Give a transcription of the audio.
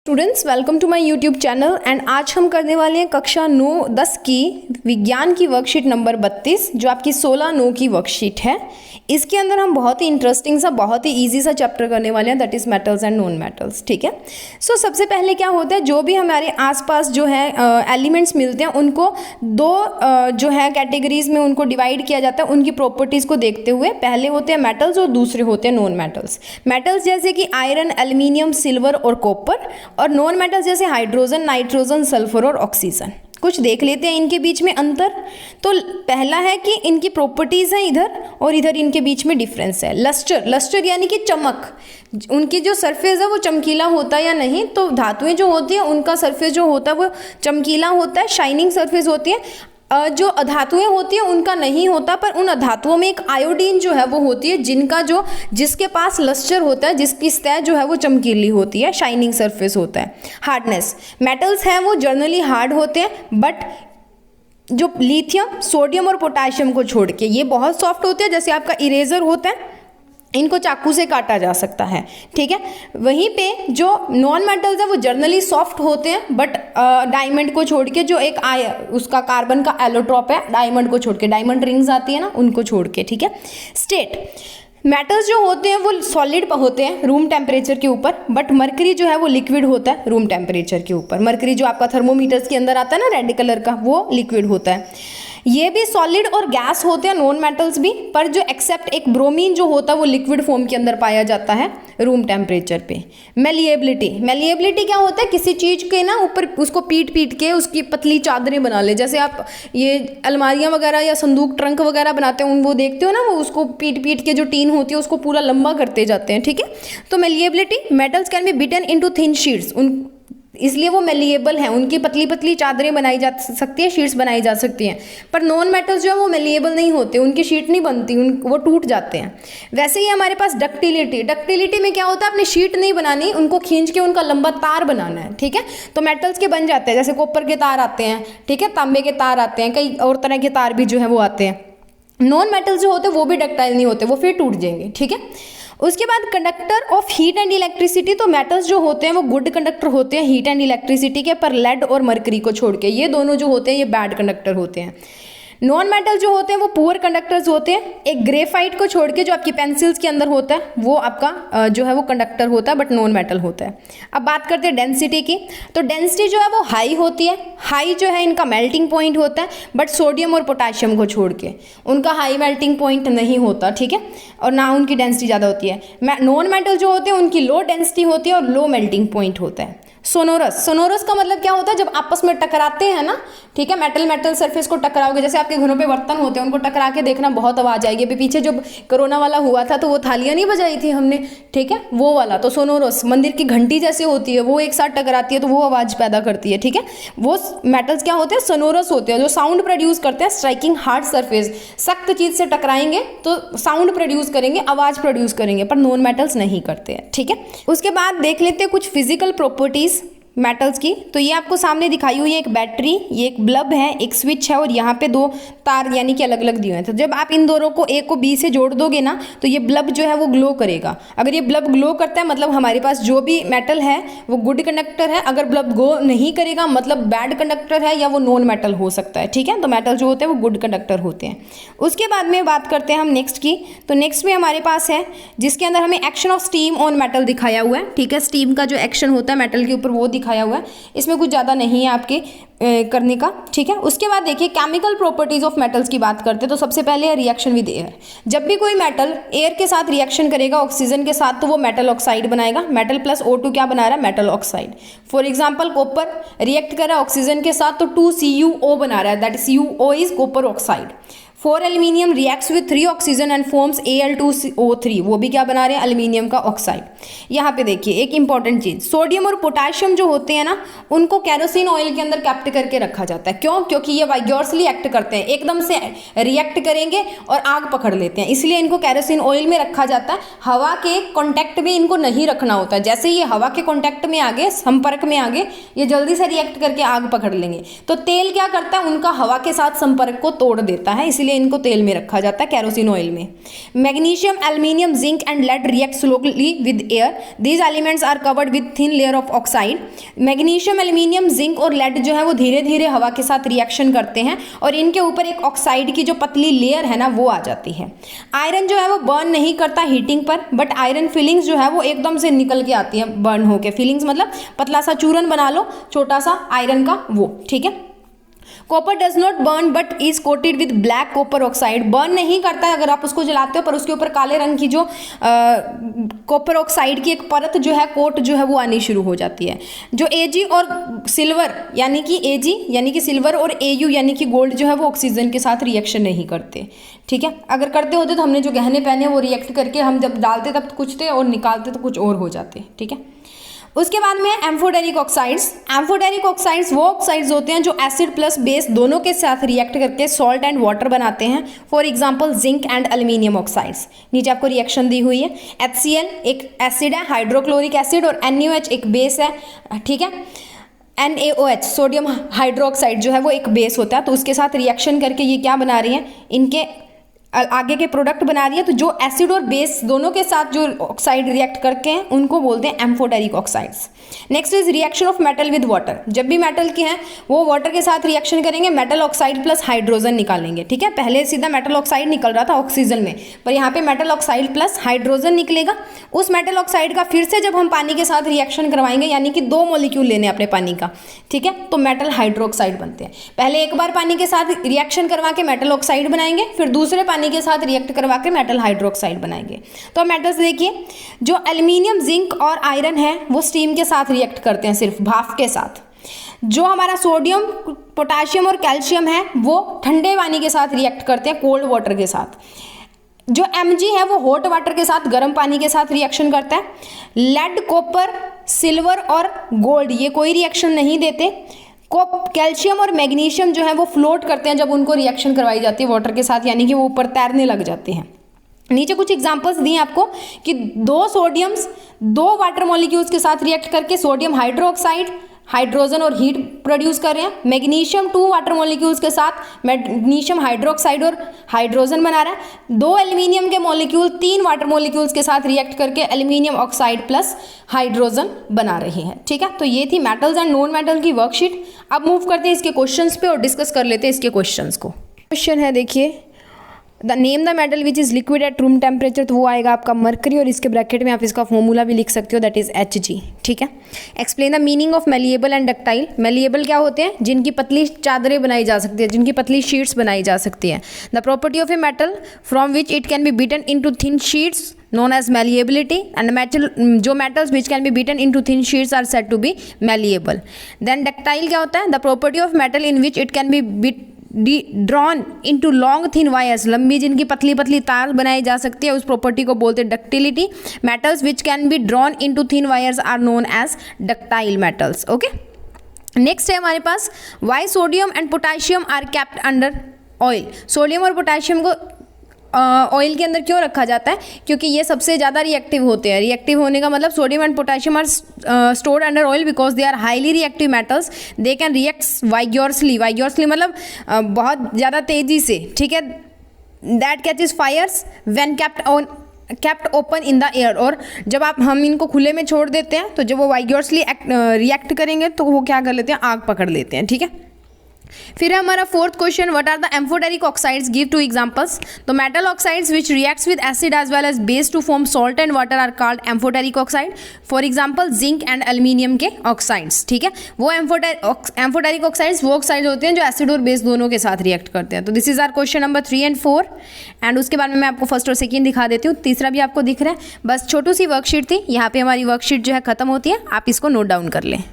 Students welcome to my YouTube channel and आज हम करने वाले हैं कक्षा 9-10 की विज्ञान की वर्कशीट नंबर 32 जो आपकी 16-9 की वर्कशीट है। इसके अंदर हम बहुत ही इंटरेस्टिंग सा बहुत ही इजी सा चैप्टर करने वाले हैं, that is metals and non metals. ठीक है, सो सबसे पहले क्या होता है, जो भी हमारे आसपास जो है एलिमेंट्स मिलते हैं उनको दो जो है कैटेगरीज में उनको डिवाइड किया जाता है उनकी प्रॉपर्टीज़ को देखते हुए। पहले होते हैं मेटल्स और दूसरे होते हैं नॉन मेटल्स। मेटल्स जैसे कि आयरन, एल्यूमिनियम, सिल्वर और कॉपर, और नॉन मेटल्स जैसे हाइड्रोजन, नाइट्रोजन, सल्फर और ऑक्सीजन। कुछ देख लेते हैं इनके बीच में अंतर। तो पहला है कि इनकी प्रॉपर्टीज़ हैं इधर और इधर इनके बीच में डिफरेंस है। लस्टर यानी कि चमक, उनकी जो सरफेस है वो चमकीला होता है या नहीं। तो धातुएं जो होती हैं उनका सरफेस जो होता है वो चमकीला होता है, शाइनिंग सरफेस होती है। जो अधातुएं होती हैं उनका नहीं होता, पर उन अधातुओं में एक आयोडीन जो है वो होती है जिसके पास लस्टर होता है, जिसकी सतह जो है वो चमकीली होती है, शाइनिंग सरफेस होता है। हार्डनेस, मेटल्स हैं वो जनरली हार्ड होते हैं, बट जो लिथियम, सोडियम और पोटाशियम को छोड़ के ये बहुत सॉफ्ट होते हैं, जैसे आपका इरेजर होता है, इनको चाकू से काटा जा सकता है। ठीक है, वहीं पे जो नॉन मेटल्स है वो जर्नली सॉफ्ट होते हैं, बट डायमंड को छोड़ के जो एक उसका कार्बन का एलोट्रॉप है, डायमंड को छोड़ के, डायमंड रिंग्स आती है ना, उनको छोड़ के। ठीक है, स्टेट, मेटल्स जो होते हैं वो सॉलिड होते हैं रूम टेम्परेचर के ऊपर, बट मरकरी जो है वो लिक्विड होता है रूम टेम्परेचर के ऊपर। मरकरी जो आपका थर्मोमीटर्स के अंदर आता है ना रेड कलर का, वो लिक्विड होता है। ये भी सॉलिड और गैस होते हैं नॉन मेटल्स भी, पर जो एक्सेप्ट एक ब्रोमीन जो होता है वो लिक्विड फॉर्म के अंदर पाया जाता है रूम टेम्परेचर पे। मेलिएबिलिटी क्या होता है, किसी चीज़ के ना ऊपर उसको पीट के उसकी पतली चादरें बना ले। जैसे आप ये अलमारियाँ वगैरह या संदूक, ट्रंक वगैरह बनाते हैं, वो देखते हो ना, वो उसको पीट के जो टीन होती है उसको पूरा लंबा करते जाते हैं। ठीक है, तो malleability, metals can be beaten into thin sheets, इसलिए वो मेलिएबल हैं, उनकी पतली पतली चादरें बनाई जा सकती है, शीट्स बनाई जा सकती हैं। पर नॉन मेटल्स जो है वो मेलिएबल नहीं होते, उनकी शीट नहीं बनती, वो टूट जाते हैं। वैसे ही हमारे पास डक्टिलिटी में क्या होता है, अपनी शीट नहीं बनानी, उनको खींच के उनका लंबा तार बनाना है। ठीक है, तो मेटल्स के बन जाते हैं, जैसे कॉपर के तार आते हैं, ठीक है, तांबे के तार आते हैं, कई और तरह के तार भी जो है वो आते हैं। नॉन मेटल्स जो होते हैं वो भी डक्टाइल नहीं होते, वो फिर टूट जाएंगे। ठीक है, उसके बाद conductor of heat and electricity, तो मेटल्स जो होते हैं वो गुड कंडक्टर होते हैं हीट एंड इलेक्ट्रिसिटी के, पर लेड और मरकरी को छोड़ के ये दोनों जो होते हैं ये बैड कंडक्टर होते हैं। नॉन मेटल जो होते हैं वो पुअर कंडक्टर्स होते हैं, एक ग्रेफाइट को छोड़ के जो आपकी पेंसिल्स के अंदर होता है वो आपका जो है वो कंडक्टर होता है, बट नॉन मेटल होता है। अब बात करते हैं डेंसिटी की, तो डेंसिटी जो है वो हाई होती है। हाई जो है इनका मेल्टिंग पॉइंट होता है, बट सोडियम और पोटाशियम को छोड़ के उनका हाई मेल्टिंग पॉइंट नहीं होता। ठीक है, और ना उनकी डेंसिटी ज़्यादा होती है। नॉन मेटल जो होते हैं उनकी लो डेंसिटी होती है और लो मेल्टिंग पॉइंट होता है। सोनोरस का मतलब क्या होता है, जब आपस में टकराते हैं ना, ठीक है, मेटल सरफेस को टकराओगे, जैसे आपके घरों पे बर्तन होते हैं उनको टकरा के देखना, बहुत आवाज़ आएगी। अभी पीछे जब कोरोना वाला हुआ था तो वो थालियाँ नहीं बजाई थी हमने, ठीक है, वो वाला। तो सोनोरस मंदिर की घंटी जैसे होती है, वो एक साथ टकराती है तो वो आवाज़ पैदा करती है। ठीक है, वो मेटल्स क्या होते हैं, सोनोरस होते हैं, जो साउंड प्रोड्यूस करते हैं। स्ट्राइकिंग हार्ड सरफेस, सख्त चीज़ से टकराएंगे तो साउंड प्रोड्यूस करेंगे, आवाज़ प्रोड्यूस करेंगे, पर नॉन मेटल्स नहीं करते हैं। ठीक है, उसके बाद देख लेते हैं कुछ फिजिकल प्रॉपर्टीज़ मेटल्स की। तो ये आपको सामने दिखाई हुई है एक बैटरी, ये एक बल्ब है, एक स्विच है, और यहाँ पे दो तार यानी कि अलग अलग दिए हैं। तो जब आप इन दोनों को ए को बी से जोड़ दोगे ना, तो ये बल्ब जो है वो ग्लो करेगा। अगर ये बल्ब ग्लो करता है मतलब हमारे पास जो भी मेटल है वो गुड कंडक्टर है। अगर बल्ब ग्लो नहीं करेगा मतलब बैड कंडक्टर है या वो नॉन मेटल हो सकता है। ठीक है, तो मेटल जो होते हैं वो गुड कंडक्टर होते हैं। उसके बाद में बात करते हैं हम नेक्स्ट की, तो नेक्स्ट में हमारे पास है जिसके अंदर हमें action of steam on metal दिखाया हुआ है। ठीक है, स्टीम का जो एक्शन होता है मेटल के ऊपर वो दिखाया हुआ है, इसमें कुछ ज़्यादा नहीं है आपके करने का। ठीक है, उसके बाद देखिए केमिकल प्रॉपर्टीज ऑफ मेटल्स की बात करते हैं। तो सबसे पहले है रिएक्शन विद एयर। जब भी कोई मेटल एयर के साथ रिएक्शन करेगा, ऑक्सीजन के साथ, तो वो मेटल ऑक्साइड बनाएगा। मेटल प्लस O2 क्या बना रहा है, metal oxide. For example copper react कर रहा है ऑक्सीजन के साथ तो 2CuO बना रहा है, that is CuO is copper oxide. 4 aluminium reacts with 3 oxygen and forms Al2O3, वो भी क्या बना रहे हैं, एल्यूमिनियम का ऑक्साइड। यहाँ पे देखिए एक इंपॉर्टेंट चीज़, सोडियम और पोटाशियम जो होते हैं ना, उनको केरोसिन ऑयल के अंदर कैप्ट करके रखा जाता है। क्यों? क्योंकि ये वाइगोरसली एक्ट करते हैं, एकदम से रिएक्ट करेंगे और आग पकड़ लेते हैं, इसलिए इनको केरोसिन ऑयल में रखा जाता है। हवा के कॉन्टैक्ट में इनको नहीं रखना होता है। जैसे ये हवा के कॉन्टैक्ट में आगे, संपर्क में आगे, ये जल्दी से रिएक्ट करके आग पकड़ लेंगे। तो तेल क्या करता है, उनका हवा के साथ संपर्क को तोड़ देता है, इसलिए इसीलिए इनको तेल में रखा जाता है, कैरोसिन ऑयल में। Magnesium, aluminium, zinc and lead react slowly with air, these elements are covered with thin layer of oxide. Magnesium, aluminium, zinc और लेड जो है वो धीरे धीरे हवा के साथ रिएक्शन करते हैं और इनके ऊपर एक ऑक्साइड की जो पतली लेयर है ना वो आ जाती है। आयरन जो है वो बर्न नहीं करता हीटिंग पर, बट आयरन फिलिंग्स जो है वो एकदम से निकल के आती है बर्न होके। फिलिंग्स मतलब पतला सा चूरन बना लो छोटा सा आयरन का, वो ठीक है। Copper does not burn but is coated with black copper oxide, burn नहीं करता है अगर आप उसको जलाते हो, पर उसके ऊपर काले रंग की जो कॉपर ऑक्साइड की एक परत जो है, कोट जो है वो आनी शुरू हो जाती है। जो एजी और सिल्वर यानी कि एजी यानी कि सिल्वर और एयू यानी कि गोल्ड जो है वो ऑक्सीजन के साथ रिएक्शन नहीं करते, ठीक है। अगर करते होते तो हमने जो गहने पहने वो रिएक्ट करके हम जब डालते तब कुछ थे और निकालते तो कुछ और हो जाते, ठीक है। उसके बाद में एम्फोटेरिक ऑक्साइड्स। एम्फोटेरिक ऑक्साइड्स वो ऑक्साइड्स होते हैं जो एसिड प्लस बेस दोनों के साथ रिएक्ट करके सॉल्ट एंड वाटर बनाते हैं। For example zinc and aluminium oxides. नीचे आपको रिएक्शन दी हुई है। HCl एक एसिड है, हाइड्रोक्लोरिक एसिड, और NaOH एक बेस है, ठीक है। NaOH सोडियम हाइड्रोक्साइड जो है वो एक बेस होता है, तो उसके साथ रिएक्शन करके ये क्या बना रही है, इनके आगे के प्रोडक्ट बना रही है। तो जो एसिड और बेस दोनों के साथ जो ऑक्साइड रिएक्ट करके हैं उनको बोलते हैं amphoteric oxides. Next is reaction of metal with water. जब भी मेटल के हैं वो वाटर के साथ रिएक्शन करेंगे, मेटल ऑक्साइड प्लस हाइड्रोजन निकालेंगे, ठीक है। पहले सीधा मेटल ऑक्साइड निकल रहा था ऑक्सीजन में, पर यहाँ पे मेटल ऑक्साइड प्लस हाइड्रोजन निकलेगा। उस मेटल ऑक्साइड का फिर से जब हम पानी के साथ रिएक्शन करवाएंगे, यानी कि 2 मॉलिक्यूल लेने अपने पानी का, ठीक है, तो मेटल हाइड्रोक्साइड बनते हैं। पहले एक बार पानी के साथ रिएक्शन करवा के मेटल ऑक्साइड बनाएंगे, फिर दूसरे पानी के साथ रिएक्ट करवा के मेटल हाइड्रोक्साइड बनाएंगे। तो मेटल्स देखिए, जो एल्यूमिनियम, जिंक और आयरन है वो स्टीम के साथ रिएक्ट करते हैं, सिर्फ भाप के साथ। जो हमारा सोडियम, पोटाशियम और कैल्शियम है वो ठंडे पानी के साथ रिएक्ट करते हैं, कोल्ड वाटर के साथ। जो Mg है वो हॉट वाटर के साथ, गर्म पानी के साथ रिएक्शन करता है। लेड, कॉपर, सिल्वर और गोल्ड ये कोई रिएक्शन नहीं देते। कैल्शियम और मैग्नीशियम जो है वो फ्लोट करते हैं जब उनको रिएक्शन करवाई जाती है वाटर के साथ, यानी कि वो ऊपर तैरने लग जाते हैं। नीचे कुछ एग्जांपल्स दिए आपको कि 2 सोडियम्स 2 वाटर मॉलिक्यूल्स के साथ रिएक्ट करके सोडियम हाइड्रोक्साइड, हाइड्रोजन और हीट प्रोड्यूस कर रहे हैं। मैग्नीशियम 2 वाटर मॉलिक्यूल्स के साथ मैग्नीशियम हाइड्रोक्साइड और हाइड्रोजन बना रहा है। 2 एल्यूमिनियम के मॉलिक्यूल 3 वाटर मॉलिक्यूल्स के साथ रिएक्ट करके एल्यूमिनियम ऑक्साइड प्लस हाइड्रोजन बना रहे हैं, ठीक है। तो ये थी मेटल्स एंड नॉन मेटल की वर्कशीट। अब मूव करते हैं इसके क्वेश्चंस पे और डिस्कस कर लेते हैं इसके क्वेश्चंस को। क्वेश्चन है देखिए, the name the metal which is liquid at room temperature, तो वो आएगा आपका मरकरी, और इसके ब्रैकेट में आप इसका फॉर्मूला भी लिख सकते हो, दैट इज Hg, ठीक है। Explain the meaning of malleable and ductile. Malleable क्या होते हैं, जिनकी पतली चादरें बनाई जा सकती है, जिनकी पतली शीट्स बनाई जा सकती है। The property of a metal from which it can be beaten into thin sheets known as malleability, and metal जो metals which can be beaten into thin sheets are said to be malleable. Then ductile क्या होता है, the property of metal in which it can be drawn into long thin wires, लंबी जिनकी पतली पतली तार बनाई जा सकती है, उस प्रॉपर्टी को बोलते हैं ductility. Metals which can be drawn into thin wires are known as ductile metals, okay. Next है हमारे पास why sodium and potassium are kept under oil. Sodium और पोटाशियम को ऑयल के अंदर क्यों रखा जाता है, क्योंकि ये सबसे ज़्यादा रिएक्टिव होते हैं। रिएक्टिव होने का मतलब sodium and potassium are stored under oil because they are highly reactive metals, they can react vigorously, vigorously मतलब बहुत ज़्यादा तेज़ी से, ठीक है। That catches fires when kept open in the air, और जब हम इनको खुले में छोड़ देते हैं तो जब वो वाइग्योरसली रिएक्ट करेंगे तो वो क्या कर लेते हैं, आग पकड़ लेते हैं, ठीक है। फिर है हमारा 4th question, what are the amphoteric oxides, give 2 examples. तो metal oxides which reacts with acid as well as base to form salt and water are called amphoteric oxide. For example zinc and aluminium के oxides, ठीक है। वो amphoteric oxides वो oxides होते हैं जो acid और बेस दोनों के साथ रिएक्ट करते हैं। तो this is our question number 3 and 4, and उसके बाद में मैं आपको फर्स्ट और सेकेंड दिखा देती हूँ, तीसरा भी आपको दिख रहा है। बस छोटी सी वर्कशीट थी, यहाँ पे हमारी वर्कशीट जो है खत्म होती है, आप इसको नोट डाउन कर लें।